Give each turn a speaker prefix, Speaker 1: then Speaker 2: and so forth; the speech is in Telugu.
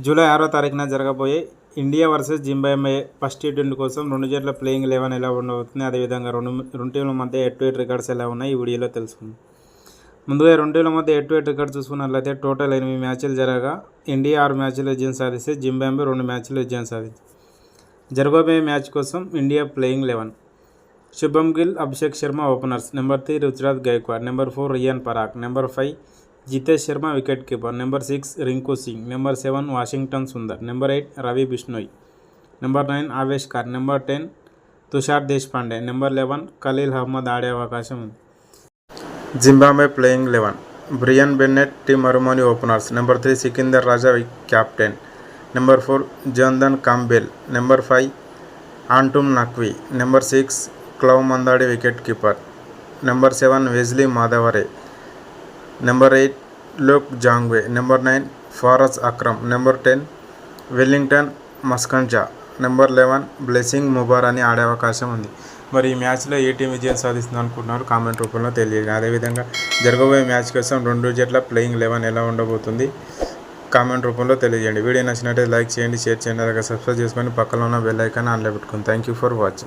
Speaker 1: జూలై 6వ తారీఖున జరగబోయే India versus Zimbabwe first T20 కోసం రెండు జట్ల ప్లేయింగ్ 11 ఎలా ఉండబోతుంది, అదేవిధంగా రెండు టీంల మధ్య హెడ్ టు హెడ్ రికార్డ్స్ ఎలా ఉన్నాయి ఈ వీడియోలో తెలుసుకుందాం. ముందుగా రెండు టీంల మధ్య హెడ్ టు హెడ్ రికార్డ్ చూసుకున్నట్లయితే టోటల్ 8 మ్యాచ్లు జరగగా ఇండియా 6 మ్యాచ్లు విజయం సాధిస్తే జింబాబ్వే 2 మ్యాచ్లు విజయం సాధించింది. జరగబోయే మ్యాచ్ కోసం India playing 11: Shubman Gill, Abhishek Sharma openers, number 3 Ruturaj Gaikwad, number 4 Riyan Parag, number 5 Jitesh Sharma wicket keeper, number 6 Rinku Singh, number 7 Washington Sundar, number 8 Ravi Bishnoi, number 9 Avesh Khan, number 10 Tushar Deshpande, number 11 Khaleel Ahmed ఆడే అవకాశం ఉంది. Zimbabwe playing 11: Brian Bennett, Tim Marumani openers, number 3 Sikandar Raza captain, number 4 Jonathan Campbell, number 5 Antum Naqvi, number 6 Clive Madande wicket keeper, number 7 Wessly Madhevere, number 8 Luke Jongwe, number 9 Faraz Akram, number 10 Wellington Masakadza, number 11 Blessing ముబార్ అని ఆడే అవకాశం ఉంది. మరి ఈ మ్యాచ్లో ఏ టీం విజయం సాధిస్తుంది అనుకుంటున్నారు కామెంట్ రూపంలో తెలియదు. అదేవిధంగా జరగబోయే మ్యాచ్ కోసం రెండు జట్ల ప్లేయింగ్ 11 ఎలా ఉండబోతుంది కామెంట్ రూపంలో తెలియజేయండి. వీడియో నచ్చినట్లయితే లైక్ చేయండి, షేర్ చేయండి, అలాగే సబ్స్క్రైబ్ చేసుకొని పక్కన ఉన్న బెల్ ఐకాన్ ఆన్లో పెట్టుకోండి. Thank you for watching.